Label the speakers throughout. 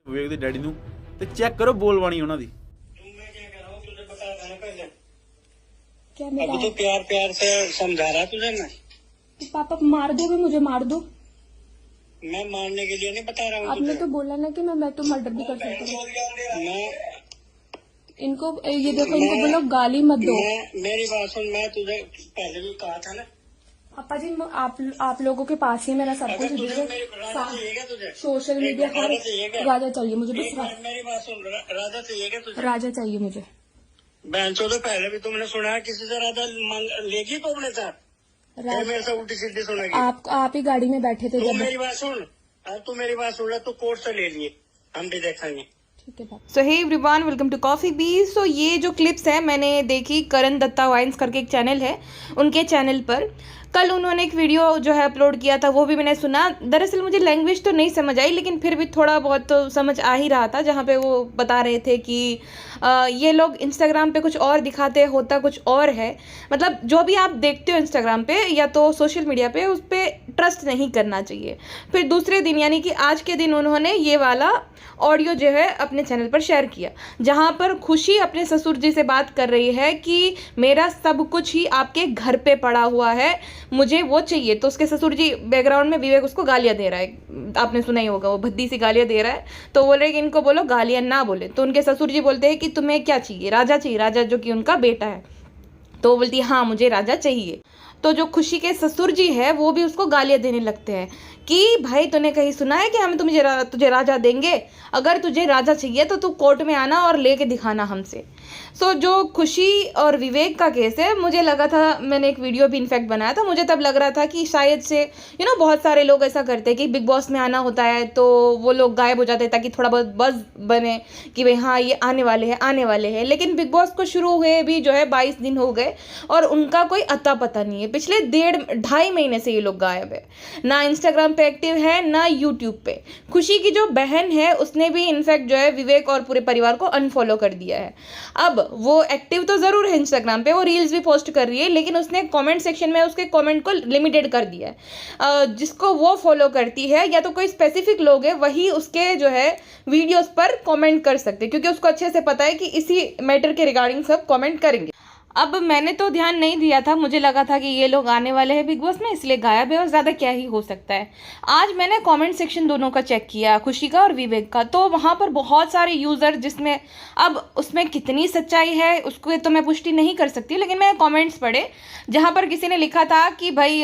Speaker 1: ਵਿਵੇਕ ਦੇ ਡੈਡੀ ਨੂੰ ਤੇ ਚੈੱਕ ਕਰੋ ਬੋਲਬਾਣੀ ਉਹਨਾਂ ਦੀ।
Speaker 2: क्या मैं
Speaker 3: अभी तो प्यार प्यार से समझा रहा तुझे मैं।
Speaker 2: पापा मार दोगे मुझे? मार दो।
Speaker 3: मैं मारने के लिए नहीं बता रहा हूँ
Speaker 2: आपने
Speaker 3: तुझे।
Speaker 2: तो बोला ना कि मैं तो मर्डर भी कर सकता हूँ।
Speaker 3: मैं
Speaker 2: इनको ये देखो, इनको बोलो गाली मत दो।
Speaker 3: मेरी बात सुन, मैं तुझे पहले भी कहा था ना।
Speaker 2: पापा जी आप लोगों के पास ही मेरा सब कुछ
Speaker 3: तुझे राजा चाहिए क्या तुझे?
Speaker 2: सोशल मीडिया
Speaker 3: राजा चाहिए क्या?
Speaker 2: राजा चाहिए मुझे, बस
Speaker 3: मेरी बात सुन, राजा चाहिए क्या तुझे?
Speaker 2: राजा चाहिए मुझे।
Speaker 3: बहन चो, तो पहले भी तुमने सुना है किसी से राजा लेगी तो अपने साथ? फिर मेरे से उल्टी सीधी सुनेगी।
Speaker 2: आप ही गाड़ी में बैठे थे
Speaker 3: तू
Speaker 2: जब।
Speaker 3: मेरी बात सुन, अब तू मेरी बात सुन ले, तू कोर्ट से ले लिए, हम भी देखेंगे।
Speaker 2: ठीक है पापा।
Speaker 4: So hey everyone, welcome to Coffee Bee. So ये जो क्लिप्स है मैंने देखी, करण दत्ता वाइन्स करके एक चैनल है, उनके चैनल पर कल उन्होंने एक वीडियो जो है अपलोड किया था, वो भी मैंने सुना। दरअसल मुझे लैंग्वेज तो नहीं समझ आई, लेकिन फिर भी थोड़ा बहुत तो समझ आ ही रहा था, जहाँ पे वो बता रहे थे कि ये लोग इंस्टाग्राम पे कुछ और दिखाते हैं, होता कुछ और है। मतलब जो भी आप देखते हो इंस्टाग्राम पे या तो सोशल मीडिया पे, उस पर ट्रस्ट नहीं करना चाहिए। फिर दूसरे दिन यानी कि आज के दिन उन्होंने ये वाला ऑडियो जो है अपने चैनल पर शेयर किया, जहाँ पर खुशी अपने ससुर जी से बात कर रही है कि मेरा सब कुछ ही आपके घर पे पड़ा हुआ है, मुझे वो चाहिए। तो उसके ससुर जी, बैकग्राउंड में विवेक उसको गालियाँ दे रहा है, आपने सुना ही होगा, वो भद्दी सी गालियाँ दे रहा है। तो बोल रहे कि इनको बोलो गालियाँ ना बोले। तो उनके ससुर जी बोलते हैं कि तुम्हें क्या चाहिए? राजा चाहिए, राजा जो कि उनका बेटा है। तो वो बोलती है हाँ मुझे राजा चाहिए। तो जो खुशी के ससुर जी है वो भी उसको गालियाँ देने लगते हैं कि भाई तूने कहीं सुना है कि हम तुझे राजा देंगे? अगर तुझे राजा चाहिए तो तू कोर्ट में आना और लेके दिखाना हमसे। सो जो खुशी और विवेक का केस है, मुझे लगा था, मैंने एक वीडियो भी इनफैक्ट बनाया था, मुझे तब लग रहा था कि शायद से बहुत सारे लोग ऐसा करते हैं कि बिग बॉस में आना होता है तो वो लोग गायब हो जाते हैं ताकि थोड़ा बहुत बज़ बने कि भाई हाँ ये आने वाले हैं। लेकिन बिग बॉस को शुरू हुए भी जो है 22 दिन हो गए और उनका कोई अता पता नहीं है। पिछले 1.5 महीने से ये लोग गायब है, ना इंस्टाग्राम पे एक्टिव है ना यूट्यूब पे। खुशी की जो बहन है उसने भी इनफैक्ट जो है विवेक और पूरे परिवार को अनफॉलो कर दिया है। अब वो एक्टिव तो ज़रूर है इंस्टाग्राम पे, वो रील्स भी पोस्ट कर रही है, लेकिन उसने कमेंट सेक्शन में उसके कमेंट को लिमिटेड कर दिया है। जिसको वो फॉलो करती है या तो कोई स्पेसिफिक लोग है वही उसके जो है वीडियोस पर कमेंट कर सकते हैं, क्योंकि उसको अच्छे से पता है कि इसी मैटर के रिगार्डिंग सब कमेंट करेंगे। अब मैंने तो ध्यान नहीं दिया था, मुझे लगा था कि ये लोग आने वाले हैं बिग बॉस में इसलिए गायब है और ज़्यादा क्या ही हो सकता है। आज मैंने कमेंट सेक्शन दोनों का चेक किया, खुशी का और विवेक का, तो वहाँ पर बहुत सारे यूज़र, जिसमें अब उसमें कितनी सच्चाई है उसको तो मैं पुष्टि नहीं कर सकती, लेकिन मैंने कमेंट्स पढ़े जहाँ पर किसी ने लिखा था कि भाई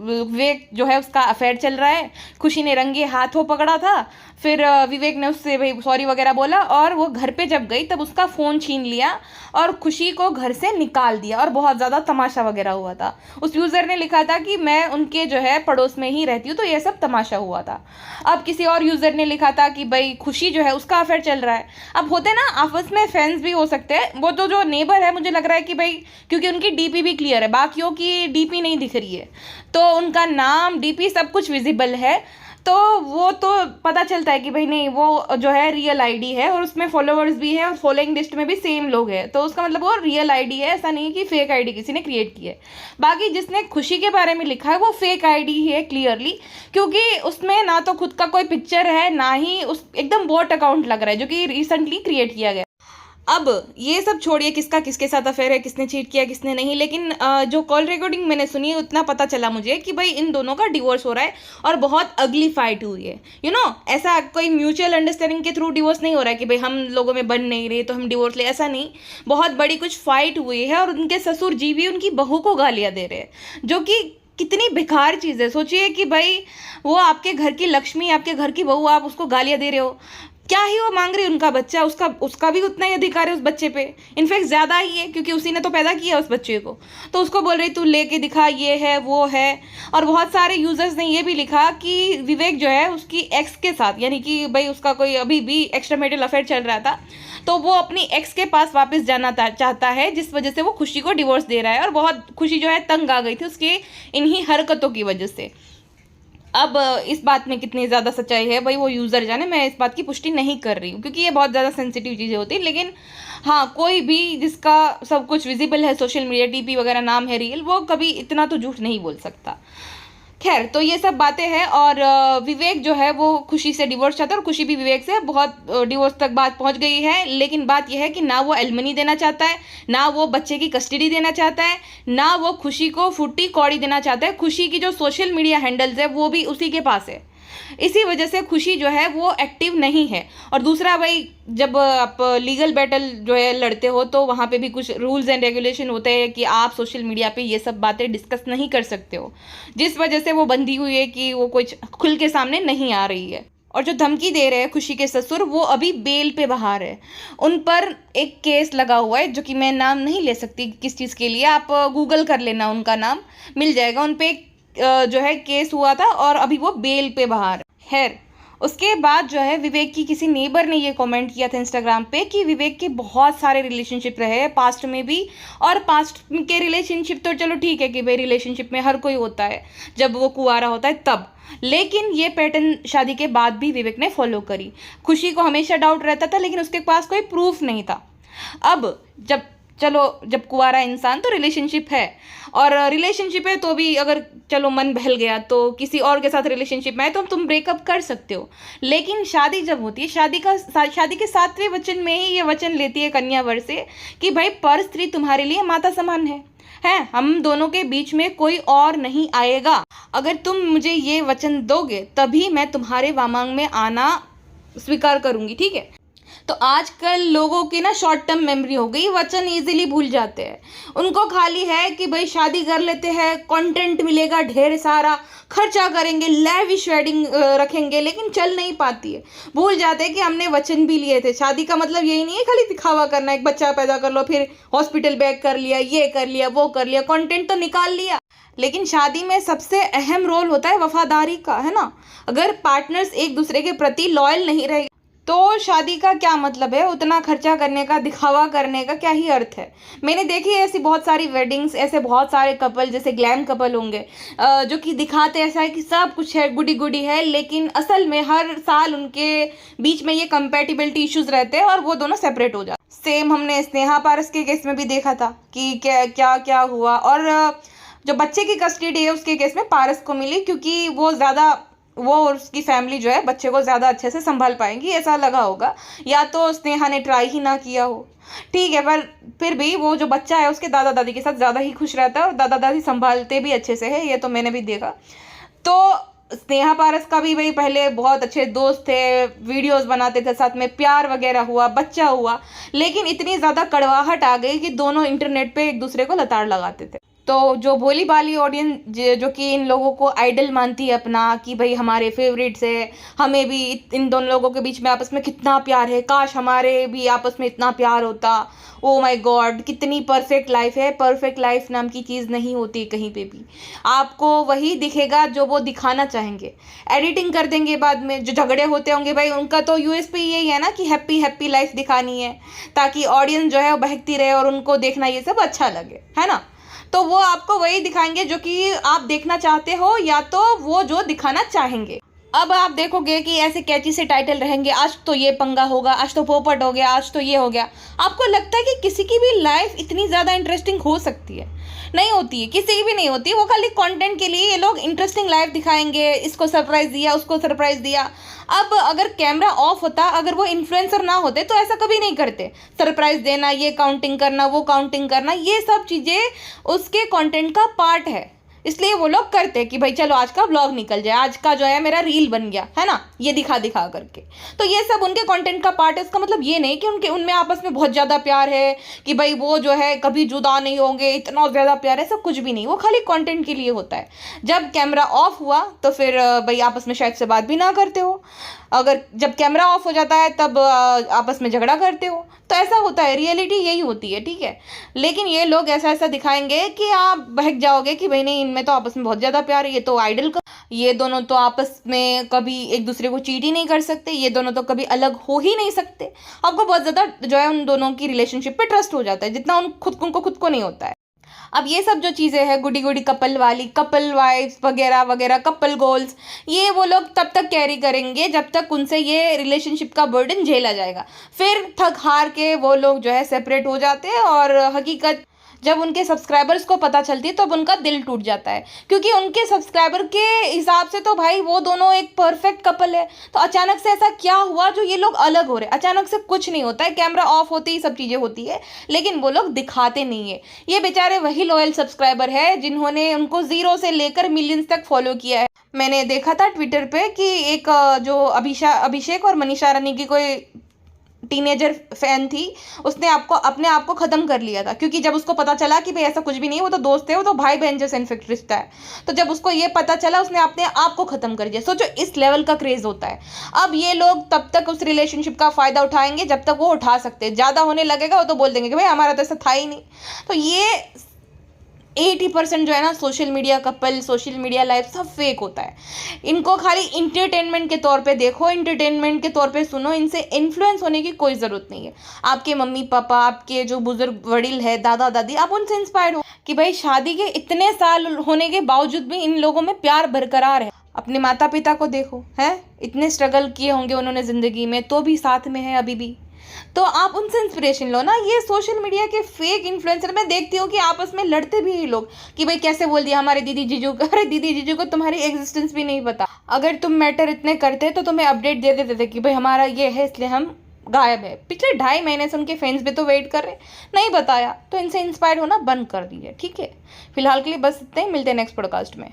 Speaker 4: विवेक जो है उसका अफेयर चल रहा है, खुशी ने रंगे हाथों पकड़ा था, फिर विवेक ने उससे भाई सॉरी वगैरह बोला और वो घर पे जब गई तब उसका फ़ोन छीन लिया और खुशी को घर से निकाल दिया और बहुत ज़्यादा तमाशा वगैरह हुआ था। उस यूज़र ने लिखा था कि मैं उनके जो है पड़ोस में ही रहती हूँ तो ये सब तमाशा हुआ था। अब किसी और यूज़र ने लिखा था कि भाई खुशी जो है उसका अफेयर चल रहा है। अब होते ना आपस में फैंस भी हो सकते हैं, वो तो जो नेबर है मुझे लग रहा है कि भाई क्योंकि उनकी डीपी भी क्लियर है, बाकियों की डीपी नहीं दिख रही है, तो उनका नाम डीपी सब कुछ विजिबल है, तो वो तो पता चलता है कि भाई नहीं वो जो है रियल आईडी है और उसमें फॉलोअर्स भी है और फॉलोइंग लिस्ट में भी सेम लोग हैं, तो उसका मतलब वो रियल आईडी है, ऐसा नहीं है कि फेक आईडी किसी ने क्रिएट की है। बाकी जिसने खुशी के बारे में लिखा है वो फेक आईडी ही है क्लियरली, क्योंकि उसमें ना तो खुद का कोई पिक्चर है ना ही उस एकदम बॉट अकाउंट लग रहा है जो कि रिसेंटली क्रिएट किया गया। अब ये सब छोड़िए किसका किसके साथ अफेयर है, किसने चीट किया किसने नहीं, लेकिन जो कॉल रिकॉर्डिंग मैंने सुनी उतना पता चला मुझे कि भाई इन दोनों का डिवोर्स हो रहा है और बहुत अगली फाइट हुई है। ऐसा कोई म्यूचुअल अंडरस्टैंडिंग के थ्रू डिवोर्स नहीं हो रहा है कि भाई हम लोगों में बन नहीं रहे तो हम डिवोर्स ले, ऐसा नहीं। बहुत बड़ी कुछ फाइट हुई है और उनके ससुर जी भी उनकी बहू को गालियाँ दे रहे हैं, जो कि कितनी बेकार चीज़ है। सोचिए कि भाई वो आपके घर की लक्ष्मी, आपके घर की बहू, आप उसको गालियाँ दे रहे हो, क्या ही वो मांग रही है? उनका बच्चा, उसका भी उतना ही अधिकार है उस बच्चे पे, इनफैक्ट ज़्यादा ही है क्योंकि उसी ने तो पैदा किया उस बच्चे को। तो उसको बोल रही तू लेके दिखा, ये है वो है। और बहुत सारे यूज़र्स ने ये भी लिखा कि विवेक जो है उसकी एक्स के साथ, यानी कि भाई उसका कोई अभी भी एक्स्ट्रा मैरिटल अफेयर चल रहा था, तो वो अपनी एक्स के पास वापस जाना चाहता है, जिस वजह से वो खुशी को डिवोर्स दे रहा है। और बहुत खुशी जो है तंग आ गई थी उसकी इन्हीं हरकतों की वजह से। अब इस बात में कितनी ज़्यादा सच्चाई है भाई वो यूज़र जाने, मैं इस बात की पुष्टि नहीं कर रही हूँ क्योंकि ये बहुत ज़्यादा सेंसिटिव चीज़ें होती हैं। लेकिन हाँ, कोई भी जिसका सब कुछ विजिबल है, सोशल मीडिया डीपी वगैरह नाम है रियल, वो कभी इतना तो झूठ नहीं बोल सकता। खैर, तो ये सब बातें हैं। और विवेक जो है वो खुशी से डिवोर्स चाहता है और खुशी भी विवेक से बहुत डिवोर्स तक बात पहुंच गई है। लेकिन बात यह है कि ना वो एलिमनी देना चाहता है, ना वो बच्चे की कस्टडी देना चाहता है, ना वो खुशी को फुट्टी कौड़ी देना चाहता है। खुशी की जो सोशल मीडिया हैंडल्स है वो भी उसी के पास है, इसी वजह से खुशी जो है वो एक्टिव नहीं है। और दूसरा भाई, जब आप लीगल बैटल जो है लड़ते हो तो वहाँ पे भी कुछ रूल्स एंड रेगुलेशन होते हैं कि आप सोशल मीडिया पे ये सब बातें डिस्कस नहीं कर सकते हो, जिस वजह से वो बंधी हुई है कि वो कुछ खुल के सामने नहीं आ रही है। और जो धमकी दे रहे हैं खुशी के ससुर, वो अभी बेल पे बाहर है। उन पर एक केस लगा हुआ है, जो कि मैं नाम नहीं ले सकती किस चीज़ के लिए, आप गूगल कर लेना, उनका नाम मिल जाएगा। उन पे जो है केस हुआ था और अभी वो बेल पे बाहर है। उसके बाद जो है विवेक की किसी नेबर ने ये कमेंट किया था इंस्टाग्राम पे कि विवेक के बहुत सारे रिलेशनशिप रहे हैं पास्ट में भी, और पास्ट के रिलेशनशिप तो चलो ठीक है कि भाई रिलेशनशिप में हर कोई होता है जब वो कुंवारा होता है तब, लेकिन ये पैटर्न शादी के बाद भी विवेक ने फॉलो करी। खुशी को हमेशा डाउट रहता था लेकिन उसके पास कोई प्रूफ नहीं था। अब जब कुंवारा इंसान तो रिलेशनशिप है, और रिलेशनशिप है तो भी अगर चलो मन बहल गया तो किसी और के साथ रिलेशनशिप में है तो तुम ब्रेकअप कर सकते हो। लेकिन शादी जब होती है, शादी के 7वें वचन में ही ये वचन लेती है कन्या वर से कि भाई पर स्त्री तुम्हारे लिए माता समान है, हम दोनों के बीच में कोई और नहीं आएगा। अगर तुम मुझे ये वचन दोगे तभी मैं तुम्हारे वामांग में आना स्वीकार करूंगी, ठीक है। तो आजकल लोगों की ना शॉर्ट टर्म मेमोरी हो गई, वचन इजीली भूल जाते हैं। उनको खाली है कि भाई शादी कर लेते हैं, कंटेंट मिलेगा ढेर सारा, खर्चा करेंगे, लैविश वेडिंग रखेंगे, लेकिन चल नहीं पाती है। भूल जाते हैं कि हमने वचन भी लिए थे। शादी का मतलब यही नहीं है खाली दिखावा करना, एक बच्चा पैदा कर लो फिर हॉस्पिटल बैग कर लिया, ये कर लिया, वो कर लिया, कंटेंट तो निकाल लिया। लेकिन शादी में सबसे अहम रोल होता है वफादारी का, है ना। अगर पार्टनर्स एक दूसरे के प्रति लॉयल नहीं रहेंगे तो शादी का क्या मतलब है, उतना खर्चा करने का, दिखावा करने का क्या ही अर्थ है। मैंने देखी है ऐसी बहुत सारी वेडिंग्स, ऐसे बहुत सारे कपल जैसे ग्लैम कपल होंगे जो कि दिखाते ऐसा है कि सब कुछ है, गुडी गुडी है, लेकिन असल में हर साल उनके बीच में ये कंपैटिबिलिटी इश्यूज रहते हैं और वो दोनों सेपरेट हो जाते। सेम हमने स्नेहा पारस के केस में भी देखा था कि क्या क्या हुआ। और जो बच्चे की कस्टडी है उसके केस में पारस को मिली क्योंकि वो और उसकी फैमिली जो है बच्चे को ज़्यादा अच्छे से संभाल पाएंगी, ऐसा लगा होगा, या तो स्नेहा ने ट्राई ही ना किया हो, ठीक है। पर फिर भी वो जो बच्चा है उसके दादा दादी के साथ ज़्यादा ही खुश रहता है और दादा दादी संभालते भी अच्छे से है, ये तो मैंने भी देखा। तो स्नेहा पारस का भी भाई पहले बहुत अच्छे दोस्त थे, वीडियोस बनाते थे साथ में, प्यार वगैरह हुआ, बच्चा हुआ, लेकिन इतनी ज़्यादा कड़वाहट आ गई कि दोनों इंटरनेट पे एक दूसरे को लताड़ लगाते थे। तो जो भोली भाली ऑडियंस जो कि इन लोगों को आइडल मानती है अपना कि भाई हमारे फेवरेट्स है, हमें भी इन दोनों लोगों के बीच में आपस में कितना प्यार है, काश हमारे भी आपस में इतना प्यार होता, ओ माय गॉड कितनी परफेक्ट लाइफ है। परफेक्ट लाइफ नाम की चीज़ नहीं होती कहीं पे भी, आपको वही दिखेगा जो वो दिखाना चाहेंगे, एडिटिंग कर देंगे बाद में। जो झगड़े होते होंगे भाई उनका तो यूएसपी यही है ना कि हैप्पी हैप्पी लाइफ दिखानी है ताकि ऑडियंस जो है वो बहकती रहे और उनको देखना ये सब अच्छा लगे, है ना। तो वो आपको वही दिखाएंगे जो कि आप देखना चाहते हो या तो वो जो दिखाना चाहेंगे। अब आप देखोगे कि ऐसे कैची से टाइटल रहेंगे, आज तो ये पंगा होगा, आज तो पोपट हो गया, आज तो ये हो गया। आपको लगता है कि किसी की भी लाइफ इतनी ज़्यादा इंटरेस्टिंग हो सकती है? नहीं होती है, किसी की भी नहीं होती। वो खाली कंटेंट के लिए ये लोग इंटरेस्टिंग लाइफ दिखाएंगे, इसको सरप्राइज दिया, उसको सरप्राइज दिया। अब अगर कैमरा ऑफ होता, अगर वो इन्फ्लुएंसर ना होते तो ऐसा कभी नहीं करते। सरप्राइज देना, ये काउंटिंग करना, वो काउंटिंग करना, ये सब चीज़ें उसके कंटेंट का पार्ट है, इसलिए वो लोग करते कि भाई चलो आज का व्लॉग निकल जाए, आज का जो है मेरा रील बन गया, है ना, ये दिखा दिखा करके। तो ये सब उनके कंटेंट का पार्ट है। इसका मतलब ये नहीं कि उनमें आपस में बहुत ज़्यादा प्यार है कि भाई वो जो है कभी जुदा नहीं होंगे, इतना ज़्यादा प्यार है, सब कुछ भी नहीं। वो खाली कंटेंट के लिए होता है। जब कैमरा ऑफ हुआ तो फिर भाई आपस में शायद से बात भी ना करते हो, अगर जब कैमरा ऑफ हो जाता है तब आपस में झगड़ा करते हो, तो ऐसा होता है, रियलिटी यही होती है, ठीक है। लेकिन ये लोग ऐसा ऐसा दिखाएंगे कि आप बहक जाओगे कि भाई नहीं, इनमें तो आपस में बहुत ज़्यादा प्यार है, ये तो आइडल का, ये दोनों तो आपस में कभी एक दूसरे को चीट ही नहीं कर सकते, ये दोनों तो कभी अलग हो ही नहीं सकते। आपको बहुत ज़्यादा जो है उन दोनों की रिलेशनशिप पे ट्रस्ट हो जाता है जितना उनको खुद को नहीं होता है। अब ये सब जो चीज़ें हैं गुडी गुडी कपल वाली, कपल वाइफ्स वगैरह वगैरह, कपल गोल्स, ये वो लोग तब तक कैरी करेंगे जब तक उनसे ये रिलेशनशिप का बर्डन झेला जाएगा। फिर थक हार के वो लोग जो है सेपरेट हो जाते हैं और हकीकत जब उनके सब्सक्राइबर्स को पता चलती है तब उनका दिल टूट जाता है, क्योंकि उनके सब्सक्राइबर के हिसाब से तो भाई वो दोनों एक परफेक्ट कपल है। तो अचानक से ऐसा क्या हुआ जो ये लोग अलग हो रहे? अचानक से कुछ नहीं होता है, कैमरा ऑफ होते ही सब चीज़ें होती है, लेकिन वो लोग दिखाते नहीं है। ये बेचारे वही लॉयल सब्सक्राइबर है जिन्होंने उनको 0 से लेकर मिलियंस तक फॉलो किया है। मैंने देखा था ट्विटर पे कि एक जो अभिषेक और मनीषा रानी की कोई टीनेजर फैन थी, उसने अपने आप को ख़त्म कर लिया था, क्योंकि जब उसको पता चला कि भाई ऐसा कुछ भी नहीं है, वो तो दोस्त है, वो तो भाई बहन जैसे इनफेक्ट रिश्ता है। तो जब उसको ये पता चला उसने अपने आप को ख़त्म कर दिया। सोचो इस लेवल का क्रेज़ होता है। अब ये लोग तब तक उस रिलेशनशिप का फ़ायदा उठाएंगे जब तक वो उठा सकते हैं। ज़्यादा होने लगेगा वो तो बोल देंगे कि भाई हमारा तो ऐसा था ही नहीं। तो ये 80% जो है ना social media couple, social media life सब फेक होता है। इनको खाली इंटरटेनमेंट के तौर पे देखो, इंटरटेनमेंट के तौर पे सुनो। इनसे इन्फ्लुएंस होने की कोई ज़रूरत नहीं है। आपके मम्मी पापा, आपके जो बुजुर्ग वडील है, दादा दादी, आप उनसे इंस्पायर्ड हो कि भाई शादी के इतने साल होने के बावजूद भी इन लोगों में प्यार बरकरार है। अपने माता पिता को देखो, हैं इतने स्ट्रगल किए होंगे उन्होंने ज़िंदगी में, तो भी साथ में है अभी भी। तो आप उनसे इंस्पिरेशन लो ना। ये सोशल मीडिया के फेक इन्फ्लुएंसर मैं देखती हूँ कि आपस में लड़ते भी हैं लोग कि भाई कैसे बोल दिया हमारे दीदी जीजू को। अरे दीदी जीजू को तुम्हारी एग्जिस्टेंस भी नहीं पता। अगर तुम मैटर इतने करते तो तुम्हें अपडेट दे देते थे कि भाई हमारा ये है इसलिए हम गायब है। पिछले 2.5 महीने से उनके फैंस भी तो वेट कर रहे, नहीं बताया। तो इनसे इंस्पायर्ड होना बंद कर दीजिए, ठीक है। फिलहाल के लिए बस इतने ही, मिलते हैं नेक्स्ट पॉडकास्ट में।